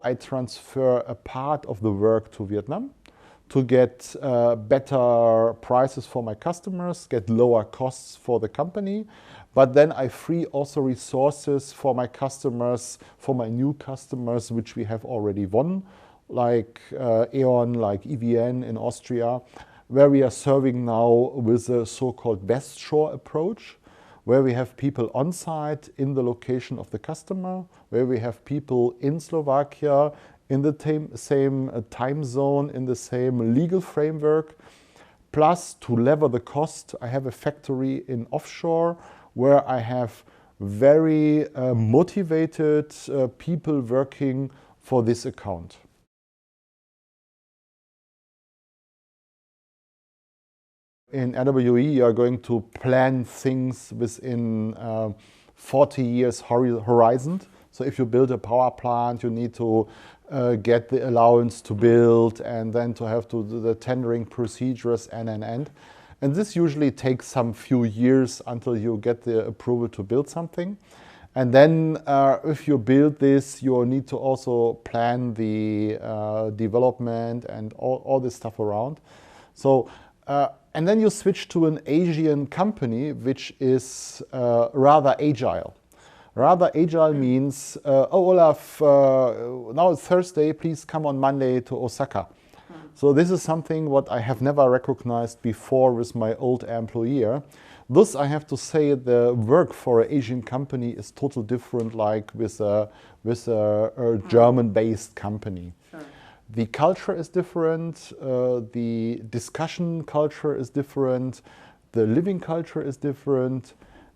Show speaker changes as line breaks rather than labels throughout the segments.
I transfer a part of the work to Vietnam to get better prices for my customers, get lower costs for the company. But then I free also resources for my customers, for my new customers, which we have already won, like E.ON, like EVN in Austria, where we are serving now with a so-called best shore approach, where we have people on site in the location of the customer, where we have people in Slovakia in the same time zone, in the same legal framework. Plus, to lever the cost, I have a factory in offshore where I have very motivated people working for this account. In RWE, you are going to plan things within 40 years horizon. So if you build a power plant, you need to get the allowance to build and then to have to do the tendering procedures and. And this usually takes some few years until you get the approval to build something. And then if you build this, you need to also plan the development and all this stuff around. So, and then you switch to an Asian company, which is rather agile. Rather agile means, oh, Olaf, now it's Thursday, please come on Monday to Osaka. So this is something what I have never recognized before with my old employer. Thus, I have to say the work for an Asian company is totally different, like with a German-based company. Sure. The culture is different, the discussion culture is different, the living culture is different,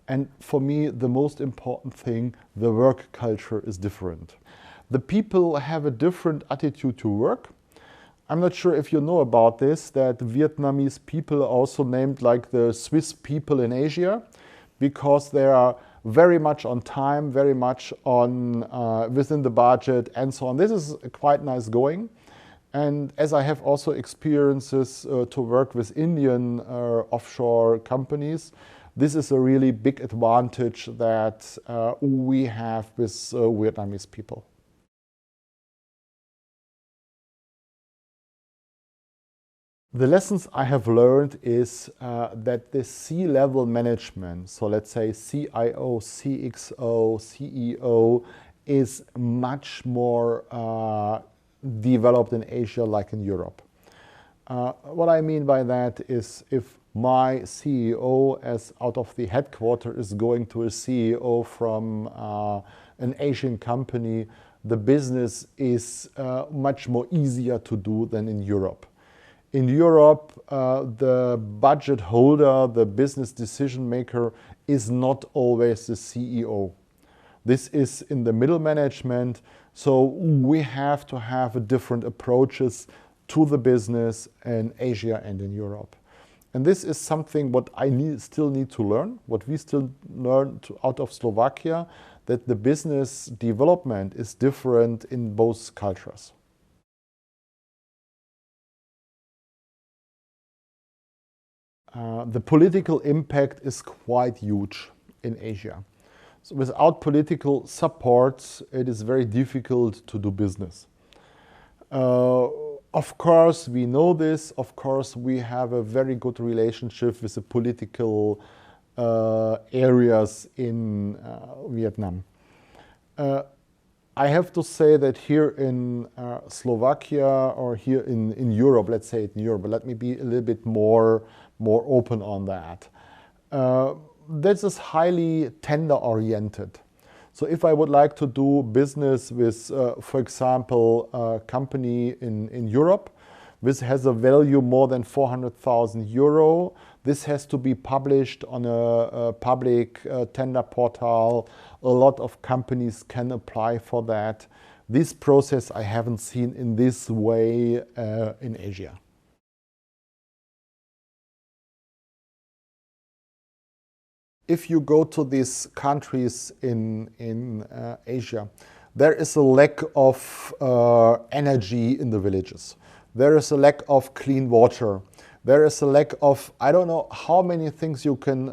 and for me, the most important thing, the work culture is different. The people have a different attitude to work. I'm not sure if you know about this, that Vietnamese people are also named like the Swiss people in Asia, because they are very much on time, very much on within the budget and so on. This is quite nice going. And as I have also experiences to work with Indian offshore companies, this is a really big advantage that we have with Vietnamese people. The lessons I have learned is that the C-level management, so let's say CIO, CXO, CEO, is much more developed in Asia like in Europe. What I mean by that is if my CEO as out of the headquarters is going to a CEO from an Asian company, the business is much more easier to do than in Europe. In Europe, the budget holder, the business decision maker, is not always the CEO. This is in the middle management, so we have to have different approaches to the business in Asia and in Europe. And this is something what I still need to learn, what we still learn out of Slovakia, that the business development is different in both cultures. The political impact is quite huge in Asia. So without political support, it is very difficult to do business. Of course, we know this. Of course, we have a very good relationship with the political areas in Vietnam. I have to say that here in Slovakia or here in Europe, let's say it in Europe, but let me be a little bit more open on that. This is highly tender-oriented. So if I would like to do business with, for example, a company in Europe, this has a value more than 400,000 euro. This has to be published on a public tender portal. A lot of companies can apply for that. This process I haven't seen in this way in Asia. If you go to these countries in Asia, there is a lack of energy in the villages. There is a lack of clean water. There is a lack of, I don't know how many things you can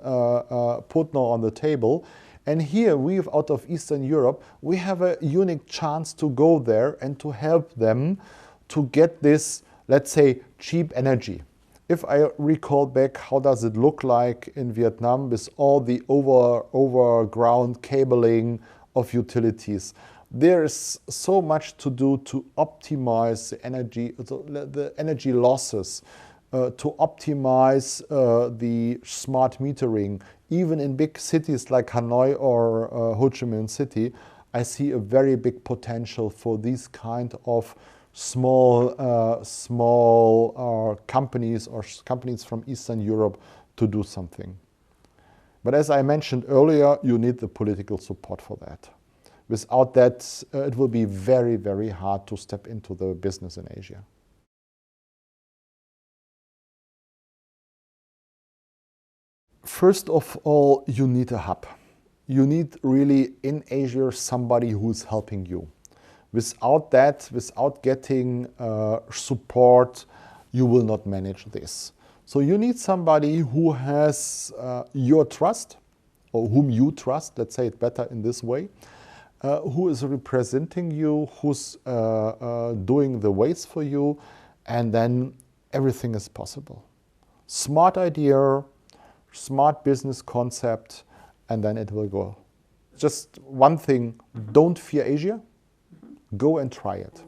put now on the table. And here we, out of Eastern Europe, we have a unique chance to go there and to help them to get this, let's say, cheap energy. If I recall back, how does it look like in Vietnam with all the overground cabling of utilities? There is so much to do to optimize the energy losses, to optimize the smart metering. Even in big cities like Hanoi or Ho Chi Minh City, I see a very big potential for these kind of small companies or companies from Eastern Europe to do something. But as I mentioned earlier, you need the political support for that. Without that, it will be very, very hard to step into the business in Asia. First of all, you need a hub. You need really in Asia somebody who's helping you. Without that, without getting support, you will not manage this. So you need somebody who has your trust, or whom you trust, let's say it better in this way, who is representing you, who's doing the ways for you, and then everything is possible. Smart idea, smart business concept, and then it will go. Just one thing, don't fear Asia, go and try it.